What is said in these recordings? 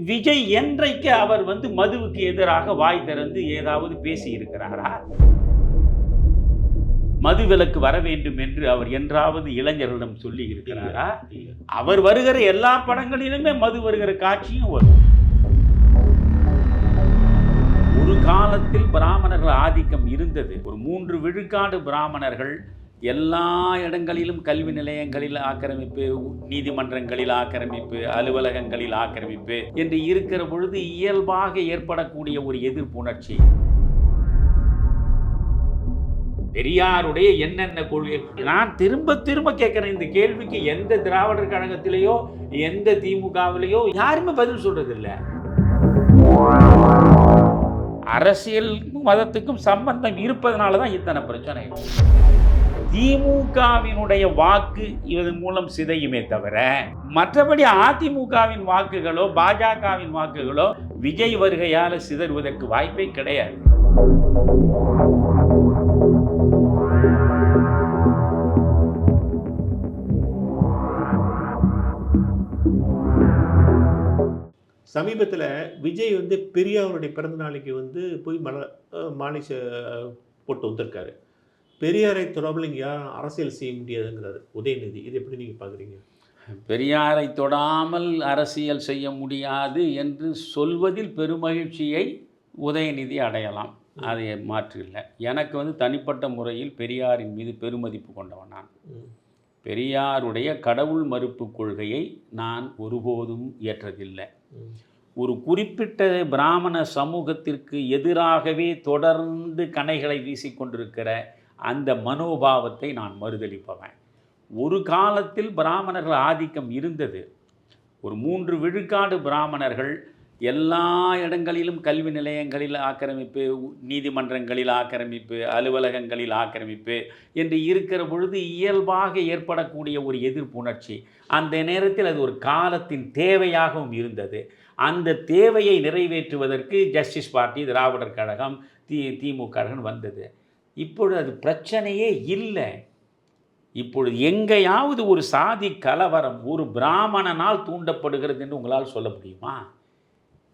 விஜய் என்றைக்கு அவர் மதுவுக்கு எதிராக வாய் திறந்து ஏதாவது பேசி இருக்கிறாரா? மது விலக்கு வர வேண்டும் என்று அவர் என்றாவது இளைஞர்களிடம் சொல்லி இருக்கிறாரா? அவர் வருகிற எல்லா படங்களிலுமே மது வருகிற காட்சியும் வரும். ஒரு காலத்தில் பிராமணர்கள் ஆதிக்கம் இருந்தது. ஒரு 3 விழுக்காடு பிராமணர்கள் எல்லா இடங்களிலும் கல்வி நிலையங்களில் ஆக்கிரமிப்பு, நீதிமன்றங்களில் ஆக்கிரமிப்பு, அலுவலகங்களில் ஆக்கிரமிப்பு என்று இருக்கிற பொழுது இயல்பாக ஏற்படக்கூடிய ஒரு எதிர்ப்புணர்ச்சி. பெரியாருடைய என்னென்ன கொள்கை, நான் திரும்ப திரும்ப கேட்கிறேன் இந்த கேள்விக்கு. எந்த திராவிடர் கழகத்திலேயோ எந்த திமுகவிலேயோ யாருமே பதில் சொல்றது இல்லை. அரசியலுக்கும் மதத்துக்கும் சம்பந்தம் இருப்பதனால தான் இத்தனை பிரச்சனை. திமுகவினுடைய வாக்கு இதன் மூலம் சிதையுமே தவிர, மற்றபடி அதிமுகவின் வாக்குகளோ பாஜகவின் வாக்குகளோ விஜய் வருகையால் சிதறுவதற்கு வாய்ப்பே கிடையாது. சமீபத்தில் விஜய் பெரியாருடைய பிறந்த நாளைக்கு போய் மாலை போட்டு வந்திருக்காரு. பெரியாரை தொடர்பில் இங்கே யாரும் அரசியல் செய்ய முடியாதுங்கிறாரு உதயநிதி. இது எப்படி நீங்கள் பார்க்குறீங்க? பெரியாரை தொடாமல் அரசியல் செய்ய முடியாது என்று சொல்வதில் பெருமகிழ்ச்சியை உதயநிதி அடையலாம், அதை மாற்று இல்லை. எனக்கு தனிப்பட்ட முறையில் பெரியாரின் மீது பெருமதிப்பு கொண்டவன் நான். பெரியாருடைய கடவுள் மறுப்பு கொள்கையை நான் ஒருபோதும் ஏற்றதில்லை. ஒரு குறிப்பிட்ட பிராமண சமூகத்திற்கு எதிராகவே தொடர்ந்து கணைகளை வீசிக்கொண்டிருக்கிற அந்த மனோபாவத்தை நான் மறுதளிப்பவன். ஒரு காலத்தில் பிராமணர்கள் ஆதிக்கம் இருந்தது. ஒரு 3 விழுக்காடு பிராமணர்கள் எல்லா இடங்களிலும் கல்வி நிலையங்களில் ஆக்கிரமிப்பு, நீதிமன்றங்களில் ஆக்கிரமிப்பு, அலுவலகங்களில் ஆக்கிரமிப்பு என்று இருக்கிற பொழுது இயல்பாக ஏற்படக்கூடிய ஒரு எதிர்ப்புணர்ச்சி. அந்த நேரத்தில் அது ஒரு காலத்தின் தேவையாகவும் இருந்தது. அந்த தேவையை நிறைவேற்றுவதற்கு ஜஸ்டிஸ் பார்ட்டி, திராவிடர் கழகம், திமுக கழகம் வந்தது. இப்பொழுது அது பிரச்சனையே இல்லை. இப்பொழுது எங்கேயாவது ஒரு சாதி கலவரம் ஒரு பிராமணனால் தூண்டப்படுகிறது என்று உங்களால் சொல்ல முடியுமா?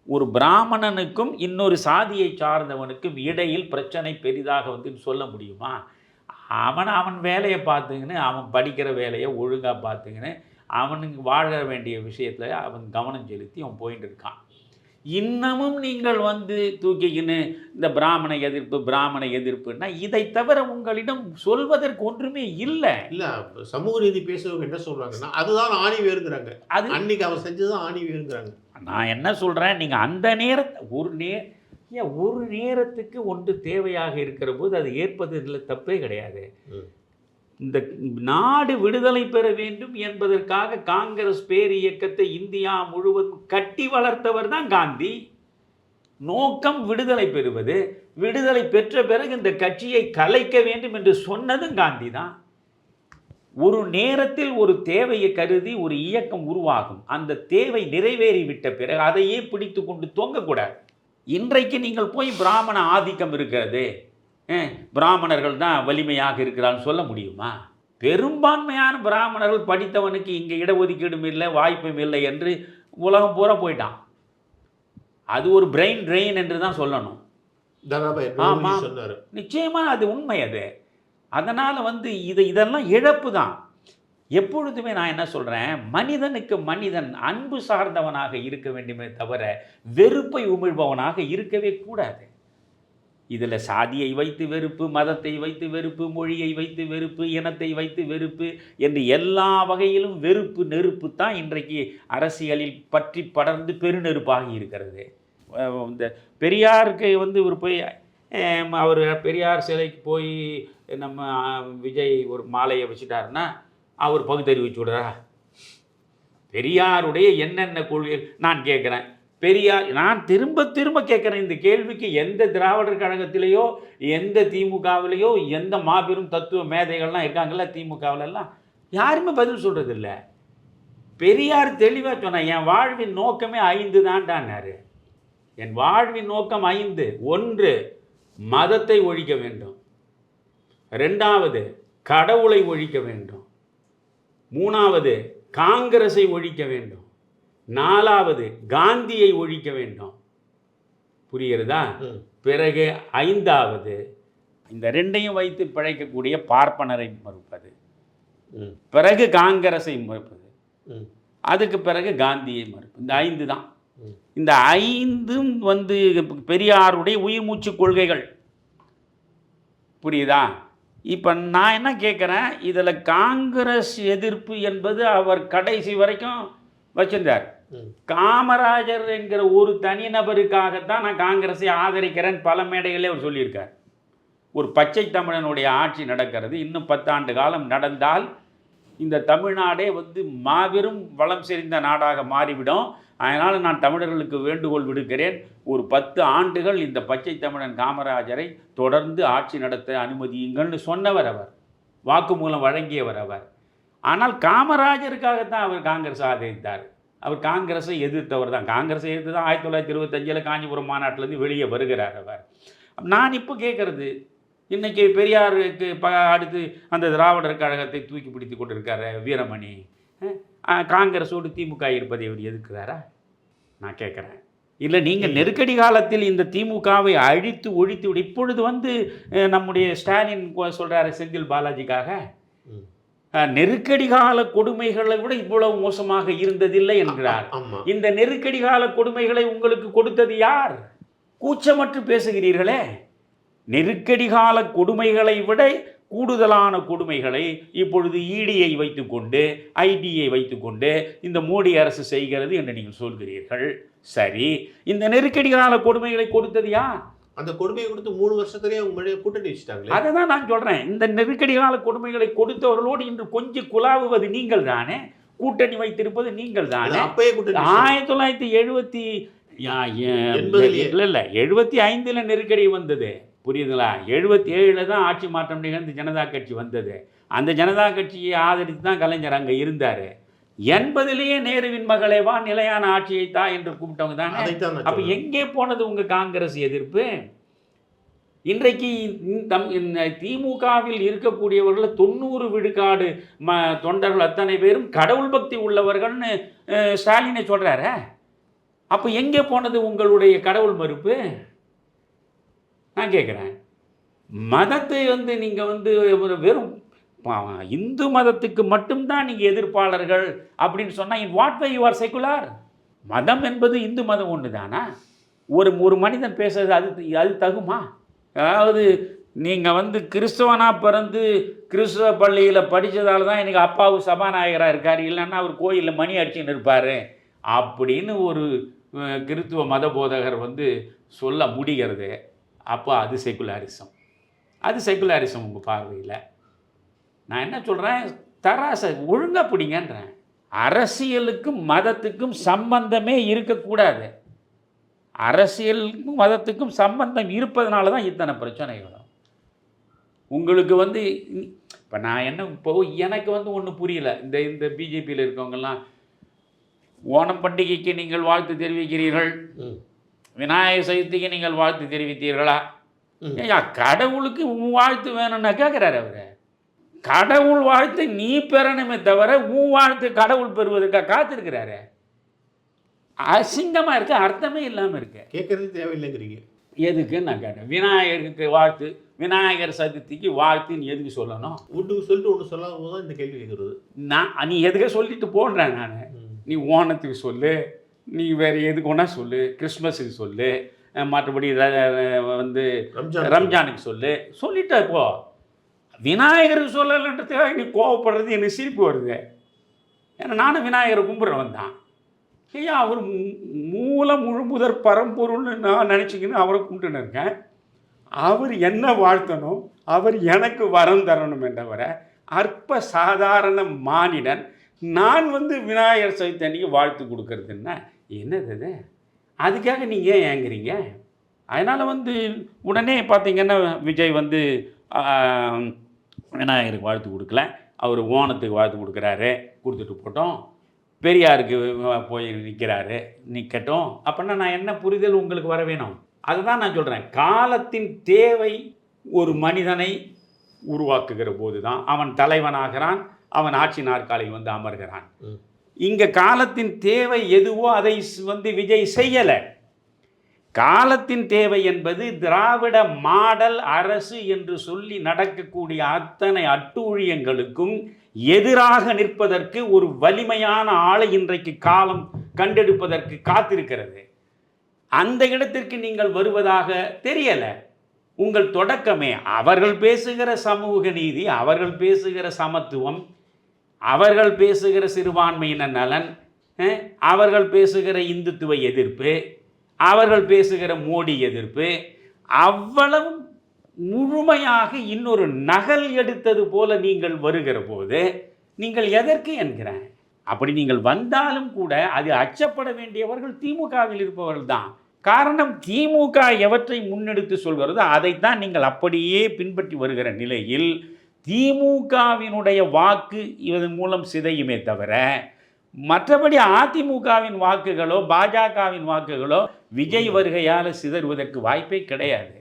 ஒரு பிராமணனுக்கும் இன்னொரு சாதியை சார்ந்தவனுக்கும் இடையில் பிரச்சனை பெரிதாக சொல்ல முடியுமா? அவன் வேலையை பார்த்துக்கின்னு, அவன் படிக்கிற வேலையை ஒழுங்காக பார்த்துக்கின்னு, அவனுக்கு வாழ வேண்டிய விஷயத்தில் அவன் கவனம் செலுத்தி அவன் போயிட்டு இருக்கான். இன்னமும் நீங்கள் தூக்கிக்கின்னு இந்த பிராமண எதிர்ப்புன்னா இதை தவிர உங்களிடம் சொல்வதற்கு ஒன்றுமே இல்லை. சமூக நீதி பேசுறவங்க என்ன சொல்றாங்கன்னா அதுதான் ஆணி வேறுங்கிறாங்க. அது அன்னைக்கு அவர் செஞ்சதுதான் ஆணி வேறுங்கிறாங்க. நான் என்ன சொல்கிறேன், நீங்கள் அந்த நேரத்தை ஒரு நேரத்துக்கு ஒன்று தேவையாக இருக்கிற போது அது ஏற்பதில் தப்பே கிடையாது. இந்த நாடு விடுதலை பெற வேண்டும் என்பதற்காக காங்கிரஸ் பேர் இயக்கத்தை இந்தியா முழுவதும் கட்டி வளர்த்தவர் தான் காந்தி. நோக்கம் விடுதலை பெறுவது. விடுதலை பெற்ற பிறகு இந்த கட்சியை கலைக்க வேண்டும் என்று சொன்னதும் காந்தி தான். ஒரு நேரத்தில் ஒரு தேவையை கருதி ஒரு இயக்கம் உருவாகும். அந்த தேவை நிறைவேறிவிட்ட பிறகு அதையே பிடித்து கொண்டு தொங்கக்கூடாது. இன்றைக்கு நீங்கள் போய் பிராமண ஆதிக்கம் இருக்கிறது, பிராமணர்கள் தான் வலிமையாக இருக்கிறான்னு சொல்ல முடியுமா? பெரும்பான்மையான பிராமணர்கள் படித்தவனுக்கு இங்கே இடஒதுக்கீடும் இல்லை, வாய்ப்பும் இல்லை என்று உலகம் பூரா போயிட்டான். அது ஒரு பிரெயின் ட்ரெயின் என்று தான் சொல்லணும். ஆமாம், நிச்சயமாக அது உண்மை. அது அதனால் இதெல்லாம் இழப்பு தான். எப்பொழுதுமே நான் என்ன சொல்கிறேன், மனிதனுக்கு மனிதன் அன்பு சார்ந்தவனாக இருக்க வேண்டுமே தவிர வெறுப்பை உமிழ்பவனாக இருக்கவே கூடாது. இதில் சாதியை வைத்து வெறுப்பு, மதத்தை வைத்து வெறுப்பு, மொழியை வைத்து வெறுப்பு, இனத்தை வைத்து வெறுப்பு என்று எல்லா வகையிலும் வெறுப்பு நெருப்பு தான் இன்றைக்கு அரசியலில் பற்றி படர்ந்து பெருநெருப்பாகி இருக்கிறது. இந்த பெரியாருக்கு இவர் போய் அவர் பெரியார் சிலைக்கு போய் நம்ம விஜய் ஒரு மாலையை வச்சுட்டாருன்னா அவர் பகுத்தறிவிச்சு விடுறா? பெரியாருடைய என்னென்ன கொள்கை நான் கேட்குறேன். பெரியார், நான் திரும்ப திரும்ப கேட்குறேன் இந்த கேள்விக்கு. எந்த திராவிடர் கழகத்திலேயோ எந்த திமுகவிலேயோ எந்த மாபெரும் தத்துவ மேதைகள்லாம் இருக்காங்கல்ல திமுகவிலெல்லாம், யாருமே பதில் சொல்கிறதில்ல. பெரியார் தெளிவாக சொன்னார், என் வாழ்வின் நோக்கமே 5 தான்டான்னாரு. என் வாழ்வின் நோக்கம் 5. 1, மதத்தை ஒழிக்க வேண்டும். 2வது, கடவுளை ஒழிக்க வேண்டும். 3வது, காங்கிரஸை ஒழிக்க வேண்டும். 4வது காந்தியை ஒழிக்க வேண்டும். புரிகிறதா? பிறகு 5வது இந்த 2ஐயும் வைத்து பிழைக்கக்கூடிய பார்ப்பனரை மறுப்பது, பிறகு காங்கிரஸை மறுப்பது, அதுக்கு பிறகு காந்தியை மறுப்பது. இந்த 5 தான். இந்த 5ம் வந்து பெரியாருடைய உயிர் மூச்சு கொள்கைகள். புரியுதா? இப்போ நான் என்ன கேட்குறேன், இதில் காங்கிரஸ் எதிர்ப்பு என்பது அவர் கடைசி வரைக்கும் வச்சிருந்தார். காமராஜர் என்கிற ஒரு தனிநபருக்காகத்தான் நான் காங்கிரஸை ஆதரிக்கிறேன் பல மேடைகளே அவர் சொல்லியிருக்கார். ஒரு பச்சை தமிழனுடைய ஆட்சி நடக்கிறது, இன்னும் 10 ஆண்டு காலம் நடந்தால் இந்த தமிழ்நாடே வந்து மாபெரும் வளம் செறிந்த நாடாக மாறிவிடும். அதனால் நான் தமிழர்களுக்கு வேண்டுகோள் விடுக்கிறேன், ஒரு 10 ஆண்டுகள் இந்த பச்சை தமிழன் காமராஜரை தொடர்ந்து ஆட்சி நடத்த அனுமதியுங்கள்னு சொன்னவர் அவர், வாக்குமூலம் வழங்கியவர் அவர். ஆனால் காமராஜருக்காகத்தான் அவர் காங்கிரஸ் ஆதரித்தார். அவர் காங்கிரஸை எதிர்த்தவர் தான். காங்கிரஸை எதிர்த்து தான் 1925 காஞ்சிபுரம் மாநாட்டிலேருந்து வெளியே வருகிறார் அவர். நான் இப்போ கேட்குறது, இன்றைக்கி பெரியாருக்கு அடுத்து அந்த திராவிடர் கழகத்தை தூக்கி பிடித்து கொண்டு இருக்கார் வீரமணி, காங்கிரஸோடு திமுக இருப்பதை அவர் எதிர்க்கிறாரா? நான் கேட்குறேன். இல்லை, நீங்கள் நெருக்கடி காலத்தில் இந்த திமுகவை அழித்து ஒழித்து விட, இப்பொழுது வந்து நம்முடைய ஸ்டாலின் சொல்கிறாரு செந்தில் பாலாஜிக்காக, நெருக்கடி கால கொடுமைகளை விட இவ்வளவு மோசமாக இருந்ததில்லை என்கிறார். இந்த நெருக்கடி கால கொடுமைகளை உங்களுக்கு கொடுத்தது யார்? கூச்சமற்று பேசுகிறீர்களே. நெருக்கடி கால கொடுமைகளை விட கூடுதலான கொடுமைகளை இப்பொழுது இடியை வைத்துக்கொண்டு ஐடியை வைத்துக்கொண்டு இந்த மோடி அரசு செய்கிறது என்று நீங்கள் சொல்கிறீர்கள். சரி, இந்த நெருக்கடி கால கொடுமைகளை கொடுத்தது யார்? அந்த கொடுமையை கொடுத்து 3 வருஷத்துலேயே அவங்க கூட்டணி வச்சுட்டாங்க. அதை தான் நான் சொல்கிறேன். இந்த நெருக்கடி கால கொடுமைகளை கொடுத்தவர்களோடு இன்று கொஞ்சம் குழாவுவது நீங்கள் தானே, கூட்டணி வைத்திருப்பது நீங்கள் தானே. அப்பயே கூட்டணி 1970 இல்லை 75 நெருக்கடி வந்தது. புரியுதுங்களா? 77 தான் ஆட்சி மாற்றம் நிகழ்ந்து ஜனதா கட்சி வந்தது. அந்த ஜனதா கட்சியை ஆதரித்து தான் கலைஞர் அங்கே இருந்தார். 80 நேருவின் மகளே வா நிலையான ஆட்சியை தா என்று கூப்பிட்டவங்க தானே. அப்போ எங்கே போனது உங்கள் காங்கிரஸ் எதிர்ப்பு? இன்றைக்கு திமுகவில் இருக்கக்கூடியவர்கள் 90 விழுக்காடு தொண்டர்கள் அத்தனை பேரும் கடவுள் பக்தி உள்ளவர்கள்னு ஸ்டாலினை சொல்கிறாரு. அப்போ எங்கே போனது உங்களுடைய கடவுள் மறுப்பு? நான் கேட்குறேன். மதத்தை வந்து நீங்கள் வந்து வெறும் இந்து மதத்துக்கு மட்டும்தான் நீங்கள் எதிர்ப்பாளர்கள் அப்படின்னு சொன்னால், in what way you are secular? மதம் என்பது இந்து மதம் ஒன்று தானா? ஒரு மனிதன் பேசுறது அது தகுமா? அதாவது நீங்கள் வந்து கிறிஸ்தவனாக பிறந்து கிறிஸ்தவ பள்ளியில் படித்ததால தான் எனக்கு அப்பாவும் சபாநாயகராக இருக்கார், இல்லைன்னா அவர் கோயிலில் மணி அடிச்சுன்னு இருப்பார் அப்படின்னு ஒரு கிறிஸ்துவ மத போதகர் வந்து சொல்ல முடிகிறது. அப்போ அது செகுலாரிசம். அது செகுலாரிசம் உங்கள் பார்வையில். நான் என்ன சொல்கிறேன், தராசை ஒழுங்காக பிடிங்கன்றேன். அரசியலுக்கும் மதத்துக்கும் சம்பந்தமே இருக்கக்கூடாது. அரசியலுக்கும் மதத்துக்கும் சம்பந்தம் இருப்பதனால தான் இத்தனை பிரச்சனைகளும். உங்களுக்கு வந்து இப்போ நான் என்ன, இப்போ எனக்கு வந்து ஒன்றும் புரியல. இந்த பிஜேபியில் இருக்கவங்கெல்லாம் ஓணம் பண்டிகைக்கு நீங்கள் வாழ்த்து தெரிவிக்கிறீர்கள், விநாயகர் சதுர்த்திக்கு நீங்கள் வாழ்த்து தெரிவித்தீர்களா? ஐயா, கடவுளுக்கு உன் வாழ்த்து வேணும்னா கேட்குறாரு அவர். கடவுள் வாழ்த்து நீ பெறணுமே தவிர உன் வாழ்த்து கடவுள் பெறுவதற்காக காத்திருக்கிறாரு. அசிங்கமாக இருக்கு, அர்த்தமே இல்லாமல் இருக்கு. கேட்கறது தேவையில்லைங்கிறீங்க. எதுக்குன்னு நான் கேட்டேன். விநாயகருக்கு வாழ்த்து, விநாயகர் சதுர்த்திக்கு வாழ்த்துன்னு எதுக்கு சொல்லணும்? ஒன்றுக்கு சொல்லிட்டு ஒன்று சொல்லாம தான் இந்த கேள்வி கேட்குறது. நீ எதுக்க சொல்லிட்டு போடுறேன் நான். நீ ஓணத்துக்கு சொல்லு, நீ வேறு எதுக்கு ஒன்றா சொல்லு, கிறிஸ்மஸுக்கு சொல்லு, மற்றபடி வந்து ரம்ஜானுக்கு சொல்லிட்டு போ. விநாயகருக்கு சொல்லலைன்றதுக்காக நீ கோவப்படுறது எனக்கு சிரிப்பு வருது. ஏன்னா நானும் விநாயகரை கும்பிட்றவன் தான். ஐயா, அவர் முழுமுதற் பரம்பொருள்னு நான் நினச்சிக்கின்னு அவரை கும்பிட்டுன்னு இருக்கேன். அவர் என்ன வாழ்த்தணும், அவர் எனக்கு வரம் தரணும் என்றவரை அற்ப சாதாரண மானிடன் நான் வந்து விநாயகர் சதுர்த்தி அன்றைக்கி வாழ்த்து கொடுக்கறதுன்னா என்னது அது? அதுக்காக நீங்கள் ஏன் ஏங்குறீங்க? அதனால் வந்து உடனே பார்த்தீங்கன்னா விஜய் வந்து விநாயகருக்கு வாழ்த்து கொடுக்கல, அவர் ஓணத்துக்கு வாழ்த்து கொடுக்குறாரு, கொடுத்துட்டு போட்டோம். பெரியாருக்கு போய் நிற்கட்டும். அப்படின்னா நான் என்ன புரிதல் உங்களுக்கு வர வேணும்? அதுதான் நான் சொல்கிறேன். காலத்தின் தேவை ஒரு மனிதனை உருவாக்குகிற போது தான் அவன் தலைவனாகிறான், அவன் ஆட்சி நாற்காலியில் வந்து அமர்கிறான். இங்கே காலத்தின் தேவை எதுவோ அதை வந்து விஜய் செய்யலை. காலத்தின் தேவை என்பது திராவிட மாடல் அரசு என்று சொல்லி நடக்கக்கூடிய அத்தனை அட்டூழியங்களுக்கும் எதிராக நிற்பதற்கு ஒரு வலிமையான ஆளை இன்றைக்கு காலம் கண்டெடுப்பதற்கு காத்திருக்கிறது. அந்த இடத்திற்கு நீங்கள் வருவதாக தெரியலை. உங்கள் தொடக்கமே அவர்கள் பேசுகிற சமூக நீதி, அவர்கள் பேசுகிற சமத்துவம், அவர்கள் பேசுகிற சிறுபான்மையின நலன், அவர்கள் பேசுகிற இந்துத்துவ எதிர்ப்பு, அவர்கள் பேசுகிற மோடி எதிர்ப்பு, அவ்வளவு முழுமையாக இன்னொரு நகல் எடுத்தது போல நீங்கள் வருகிற போது நீங்கள் எதற்கு என்கிறேன். அப்படி நீங்கள் வந்தாலும் கூட அது அச்சப்பட வேண்டியவர்கள் திமுகவில் இருப்பவர்கள் தான். காரணம், திமுக எவற்றை முன்னெடுத்து சொல்கிறதோ அதைத்தான் நீங்கள் அப்படியே பின்பற்றி வருகிற நிலையில் திமுகவினுடைய வாக்கு இதன் மூலம் சிதையுமே தவிர மற்றபடி அதிமுகவின் வாக்குகளோ பாஜகவின் வாக்குகளோ விஜய் வருகையால் சிதறுவதற்கு வாய்ப்பே கிடையாது.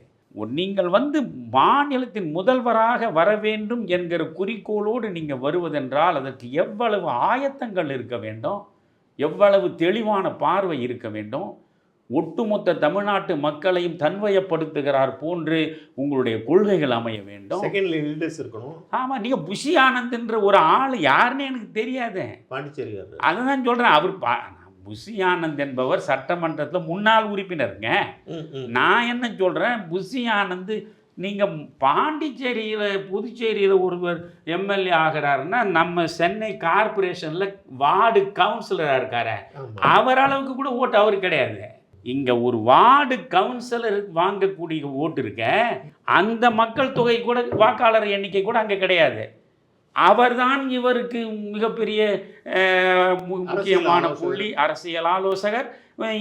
நீங்கள் வந்து மாநிலத்தின் முதல்வராக வர வேண்டும் என்கிற குறிக்கோளோடு நீங்கள் வருவதென்றால் அதற்கு எவ்வளவு ஆயத்தங்கள் இருக்க வேண்டும், எவ்வளவு தெளிவான பார்வை இருக்க வேண்டும். ஒட்டுமொத்த தமிழ்நாட்டு மக்களையும் தன்வயப்படுத்துகிறார் போன்று உங்களுடைய கொள்கைகள் அமைய வேண்டும். செகண்ட் லீடர்ஸ் இருக்கணும். ஆமாம், நீங்கள் புஷி ஆனந்த்ன்ற ஒரு ஆள் யாருன்னு எனக்கு தெரியாது. பாண்டிச்சேரி அதுதான் சொல்கிறேன். அவர் புஷி ஆனந்த் என்பவர் சட்டமன்றத்தில் முன்னாள் உறுப்பினருங்க. நான் என்ன சொல்கிறேன், புஷி ஆனந்த் நீங்கள் பாண்டிச்சேரியில் புதுச்சேரியில் ஒருவர் எம்எல்ஏ ஆகிறாருன்னா நம்ம சென்னை கார்பரேஷனில் வார்டு கவுன்சிலராக இருக்காரு, அவர் அளவுக்கு கூட ஓட்டு அவர் கிடையாது. இங்கே ஒரு வார்டு கவுன்சிலர் வாங்கக்கூடிய ஓட்டு இருக்க அந்த மக்கள் தொகை கூட வாக்காளர் எண்ணிக்கை கூட அங்கே கிடையாது. அவர்தான் இவருக்கு மிகப்பெரிய முக்கியமான புள்ளி, அரசியல் ஆலோசகர்.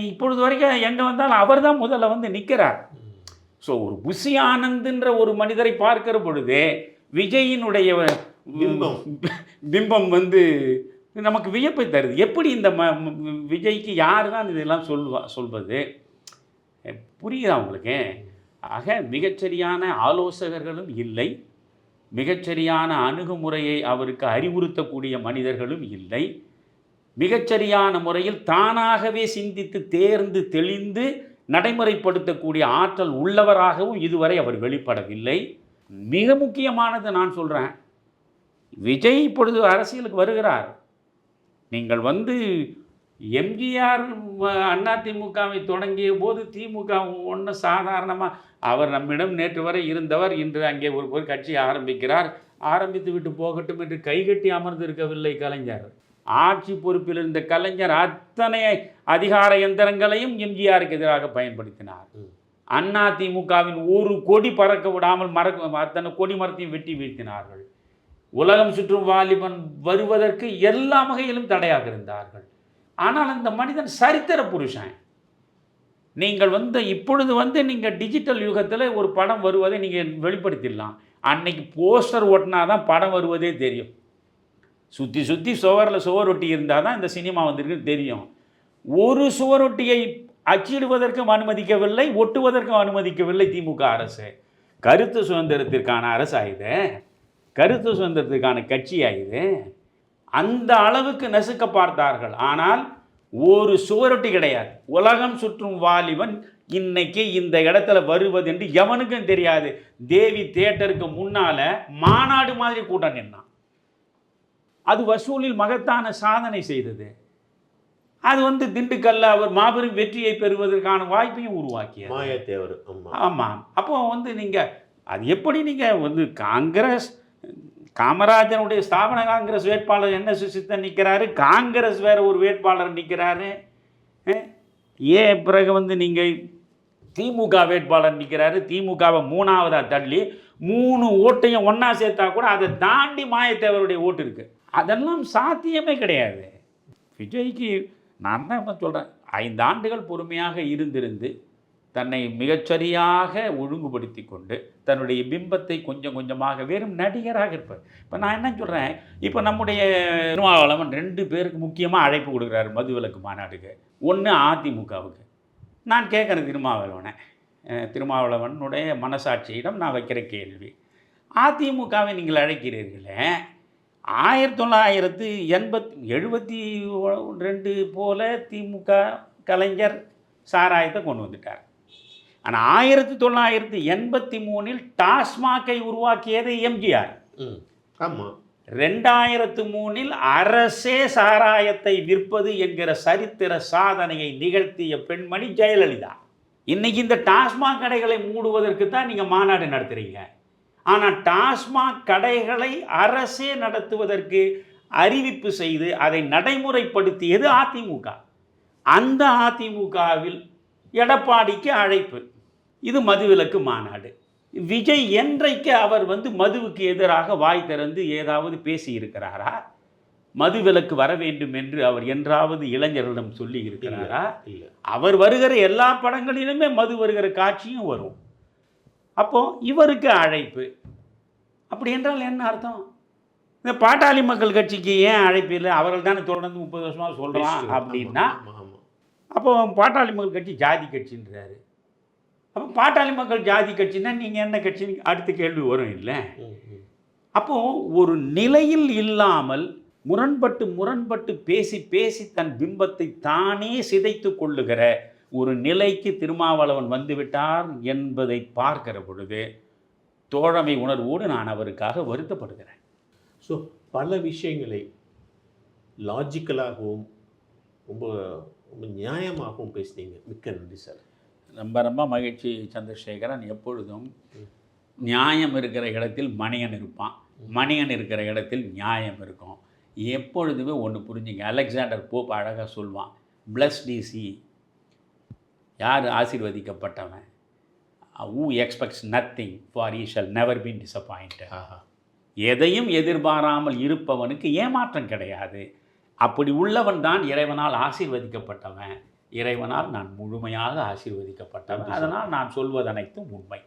இப்பொழுது வரைக்கும் எங்கே வந்தாலும் அவர் தான் முதல்ல வந்து நிற்கிறார். ஸோ ஒரு புஷி ஆனந்த்ன்ற ஒரு மனிதரை பார்க்கிற பொழுது விஜயினுடைய பிம்பம் வந்து நமக்கு வியப்பை தருது. எப்படி இந்த விஜய்க்கு யார் தான் இதெல்லாம் சொல்வது புரியுதா உங்களுக்கு? ஆக மிகச்சரியான ஆலோசகர்களும் இல்லை, மிகச்சரியான அணுகுமுறையை அவருக்கு அறிவுறுத்தக்கூடிய மனிதர்களும் இல்லை, மிகச்சரியான முறையில் தானாகவே சிந்தித்து தேர்ந்து தெளிந்து நடைமுறைப்படுத்தக்கூடிய ஆற்றல் உள்ளவராகவும் இதுவரை அவர் வெளிப்படவில்லை. மிக முக்கியமானது நான் சொல்கிறேன், விஜய் இப்பொழுது அரசியலுக்கு வருகிறார். நீங்கள் வந்து எம்ஜிஆர் அதிமுகவை தொடங்கிய போது திமுக ஒன்றும் சாதாரணமாக அவர் நம்மிடம் நேற்று வரை இருந்தவர், இன்று அங்கே ஒரு கட்சி ஆரம்பிக்கிறார், ஆரம்பித்து விட்டு போகட்டும் என்று கைகட்டி அமர்ந்திருக்கவில்லை கலைஞர். ஆட்சி பொறுப்பில் இருந்த கலைஞர் அத்தனை அதிகார எந்திரங்களையும் எம்ஜிஆருக்கு எதிராக பயன்படுத்தினார். அதிமுகவின் ஒரு கொடி பறக்க விடாமல் அத்தனை கொடி மரத்தையும் வெட்டி வீழ்த்தினார்கள். உலகம் சுற்றும் வாலிபன் வருவதற்கு எல்லா வகையிலும் தடையாக இருந்தார்கள். ஆனால் அந்த மனிதன் சரித்திர புருஷன். நீங்கள் வந்து இப்பொழுது வந்து நீங்கள் டிஜிட்டல் யுகத்தில் ஒரு படம் வருவதை நீங்கள் வெளிப்படுத்திடலாம். அன்னைக்கு போஸ்டர் ஓட்டினா தான் படம் வருவதே தெரியும். சுற்றி சுற்றி சுவரொட்டி இருந்தால் தான் இந்த சினிமா வந்திருக்குன்னு தெரியும். ஒரு சுவரொட்டியை அச்சிடுவதற்கும் அனுமதிக்கவில்லை, ஒட்டுவதற்கும் அனுமதிக்கவில்லை திமுக அரசு. கருத்து சுதந்திரத்திற்கான அரசு ஆயுது, கருத்து சுதந்திரத்துக்கான கட்சி ஆயுது. அந்த அளவுக்கு நசுக்க பார்த்தார்கள். ஆனால் ஒரு சுவரொட்டி கிடையாது. உலகம் சுற்றும் வாலிபன் இன்னைக்கு இந்த இடத்துல வருவது என்று எவனுக்கும் தெரியாது. தேவி தியேட்டருக்கு முன்னால் மாநாடு மாதிரி கூட்டம் நின்னான். அது வசூலில் மகத்தான சாதனை செய்தது. அது வந்து திண்டுக்கல்ல அவர் மாபெரும் வெற்றியை பெறுவதற்கான வாய்ப்பையும் உருவாக்கியது. மாயத்தேவர். ஆமாம். அப்போ வந்து நீங்கள் அது எப்படி நீங்கள் வந்து காங்கிரஸ் காமராஜனுடைய ஸ்தாபன காங்கிரஸ் வேட்பாளர் என்ன சுசித்தன் நிற்கிறாரு, காங்கிரஸ் வேறு ஒரு வேட்பாளர் நிற்கிறாரு. பிறகு வந்து நீங்கள் திமுக வேட்பாளர் நிற்கிறாரு, திமுகவை மூணாவதாக தள்ளி 3 ஓட்டையும் ஒன்றா சேர்த்தா கூட அதை தாண்டி மாயத்தேவருடைய ஓட்டு இருக்குது. அதெல்லாம் சாத்தியமே கிடையாது. விஜய்க்கு நான் தான் சொல்கிறேன், 5 ஆண்டுகள் பொறுமையாக இருந்திருந்து தன்னை மிகச்சரியாக ஒழுங்குபடுத்தி கொண்டு தன்னுடைய பிம்பத்தை கொஞ்சம் கொஞ்சமாக வெறும் நடிகராக இருப்பார். இப்போ நான் என்ன சொல்கிறேன், இப்போ நம்முடைய திருமாவளவன் 2 பேருக்கு முக்கியமாக அழைப்பு கொடுக்குறாரு மதுவிலக்கு மாநாட்டுக்கு. ஒன்று அதிமுகவுக்கு. நான் கேட்குறேன் திருமாவளவனுடைய மனசாட்சியிடம் நான் வைக்கிற கேள்வி, அதிமுகவை நீங்கள் அழைக்கிறீர்களே, 1972 போல திமுக கலைஞர் சாராயத்தை கொண்டு வந்துட்டார். ஆனால் 1983 டாஸ்மாகை உருவாக்கியது எம்ஜிஆர். ஆமாம். 2003 அரசே சாராயத்தை விற்பது என்கிற சரித்திர சாதனையை நிகழ்த்திய பெண்மணி ஜெயலலிதா. இன்னைக்கு இந்த டாஸ்மாக் கடைகளை மூடுவதற்கு தான் நீங்கள் மாநாடு நடத்துகிறீங்க. ஆனால் டாஸ்மாக் கடைகளை அரசே நடத்துவதற்கு அறிவிப்பு செய்து அதை நடைமுறைப்படுத்தியது அதிமுக. அந்த அதிமுகவில் எடப்பாடிக்கு அழைப்பு, இது மதுவிலக்கு மாநாடு. விஜய் என்றைக்கு அவர் மதுவுக்கு எதிராக வாய் திறந்து ஏதாவது பேசியிருக்கிறாரா? மதுவிலக்கு வர வேண்டும் என்று அவர் என்றாவது இளைஞர்களிடம் சொல்லி இருக்கிறாரா? அவர் வருகிற எல்லா படங்களிலுமே மது வருகிற காட்சியும் வரும். அப்போ இவருக்கு அழைப்பு. அப்படி என்றால் என்ன அர்த்தம்? இந்த பாட்டாளி மக்கள் கட்சிக்கு ஏன் அழைப்பு இல்லை? அவர்கள் தானே தொடர்ந்து 30 வருஷமாக சொல்கிறான் அப்படின்னா, அப்போ பாட்டாளி மக்கள் கட்சி ஜாதி கட்சின்றாரு. அப்போ பாட்டாளி மக்கள் ஜாதி கட்சின்னா நீங்கள் என்ன கட்சின்னு அடுத்த கேள்வி வரும் இல்லை? அப்போது ஒரு நிலையில் இல்லாமல் முரண்பட்டு பேசி பேசி தன் பிம்பத்தை தானே சிதைத்து கொள்ளுகிற ஒரு நிலைக்கு திருமாவளவன் வந்துவிட்டார் என்பதை பார்க்கிற பொழுது தோழமை உணர்வோடு நான் அவருக்காக வருத்தப்படுகிறேன். ஸோ பல விஷயங்களை லாஜிக்கலாகவும் ரொம்ப ரொம்ப நியாயமாகவும் பேசுனீங்க. மிக்க நன்றி சார். ரொம்ப மகிழ்ச்சி சந்திரசேகரன். எப்பொழுதும் நியாயம் இருக்கிற இடத்தில் மணியன் இருப்பான், மணியன் இருக்கிற இடத்தில் நியாயம் இருக்கும். எப்பொழுதுமே ஒன்று புரிஞ்சுங்க. அலெக்சாண்டர் போப் அழகாக சொல்வான், பிளஸ்ட் இஸ் ஹி, யார் ஆசீர்வதிக்கப்பட்டவன், who expects nothing for he shall never be disappointed. எதையும் எதிர்பாராமல் இருப்பவனுக்கு ஏமாற்றம் கிடையாது. அப்படி உள்ளவன் தான் இறைவனால் ஆசீர்வதிக்கப்பட்டவன். இறைவனால் நான் முழுமையாக ஆசீர்வதிக்கப்பட்டவன். அதனால் நான் சொல்வது அனைத்தும் உண்மை.